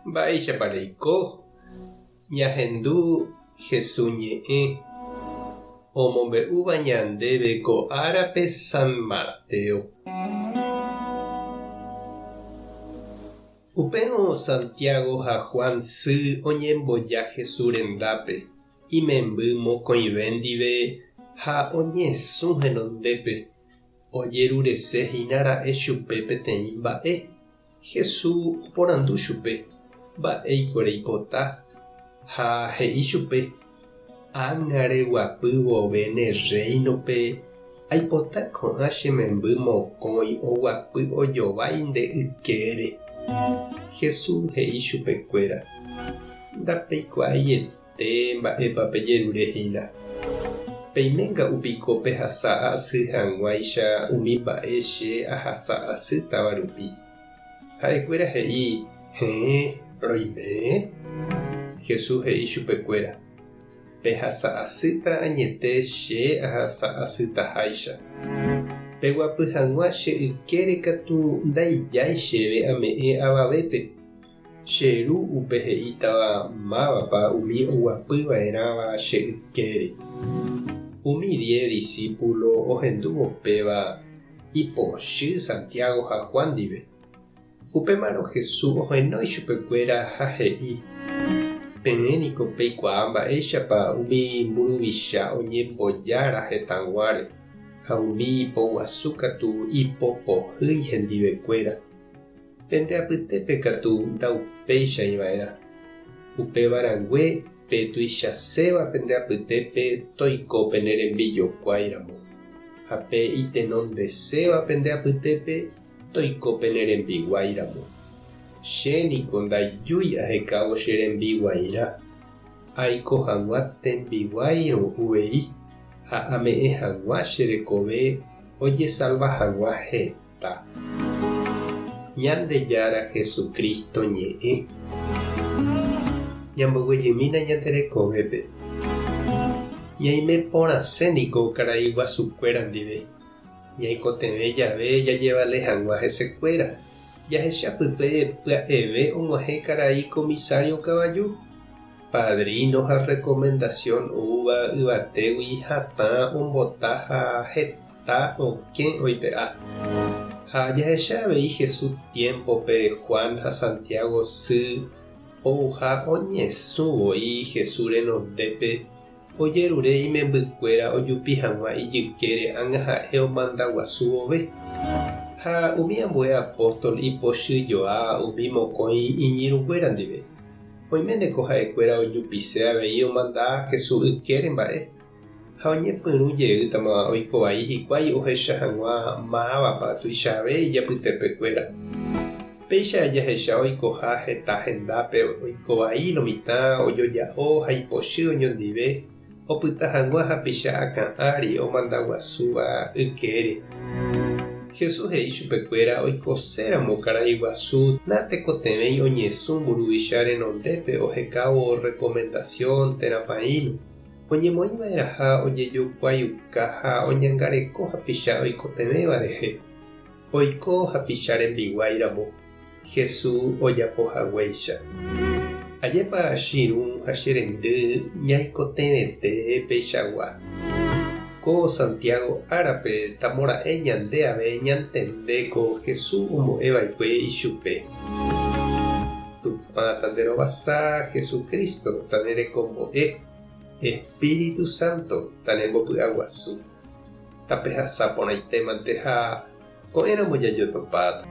Mba'éichapareiko ñahendu Jesús ñe'ẽ omombe'úva ñandéve ko árape San Mateo. Upérõ Santiago ha Juan sy oñemboja Jesús rendápe, imemby mokõive ndive ha oñesũ henondépe. Ojerurese-hína chupe peteĩ mba'e. Jesús oporandu chupe mba'éiko reipota ha he'i chupe: ág̃are guapy vove ne reinope aipota ko'ã che memby mokõi oguapy ojovaínte ykére. Jesús he'i chupekuéra: ndapeikuaaiete mba'épa pejerurehína. Peiménga upiko pehasa asy hag̃uáicha umi mba'e che ahasa asýtava rupi. Ha'ekuéra he'i: heẽ, roime. Jesús he'i chupekuéra: pehasa asýta añete che ahasa asýtaháicha. Peguapy hag̃ua che ykére katu ndaijái chéve ame'ẽ avavépe. Che ru upe he'ítava mávapa umi oguapyva'erãva che ykére. Umi 10 discípulo ohendúvo upéva ipochy Santiago ha Juan ndive. Upémarõ Jesús ohenói chupekuéra ha he'i: peẽniko peikuaa mba'éichapa umi mburuvicha oñembojára hetãguáre ha umi ipoguasu katu ipopohýi hendivekuéra. Pendeapytépe katu ndaupéichaiva'erã. Upevarangue pe tuichaséva pendeapytépe toikópe ne rembijokuáiramo. Ha pe itenondeséva pendeapytépe toikópe ne rembiguáiramo. Chéniko ndaijúi ahekávo che rembiguairã. Aiko hag̃ua tembiguairõ uvei ha ame'ẽ hag̃ua cherekove ojesalvahag̃ua heta. Ñandejára Jesukristo ñe'ẽ. Ñamboguejymína ñanderekovépe. Ñaime porãséniko karai guasukuéra ndive. Ñaikotevẽ jave jajevale hag̃ua hesekuéra. Jahechapype pya'eve og̃uahẽ karai comisario kavaju. Padrino ha recomendación úva yvatégui hatã ombota ha heta okẽ oipe'a. Ha jahecha avei Jesús tiempope Juan ha Santiago sy ouha oñesũvoi Jesús renondépe ojerure imembykuéra ojupi hag̃ua ijykére ág̃aha'e omandaguasu vove. Ha umi ambue apóstol ipochyjoa umi mokõi iñirũkuéra ndive. Oiméneko ha'ekuéra ojupise avei omanda Jesús ykére mba'e. Ha oñepyrũjeýtama oikovai hikuái ohecha hag̃ua mávapa tuichave ijapytepekuéra. Péicha jahecha oikoha heta hendápe oikovai lo mitã ojoja'o ha ipochy oñondive opyta hag̃ua hapicha akã'ári omandaguasúva ykére. Jesús he'i chupekuéra oikoséramo karai guasu natekotevẽi oñesũ mburuvicha renondépe ohekávo recomendación térãpaínu. Oñemoĩva'eraha ojejokuaiuka ha oñangareko hapicha oikotevẽva rehe. Oiko hapicha rembiguáiramo. Jesús ojapohaguéicha: ajépa chiru ha cherendy ñaikotevẽte peichagua. Ko Santiago árape tamora'e ñande ave ñantendéko Jesús ombo'eva'ekue ichupe. Tupã tanderovasa Jesukristo tanerekombo'e. Espíritu Santo tanembopy'aguasu. Tapehasa porãitémante ha ko'ẽramo jajotopáta.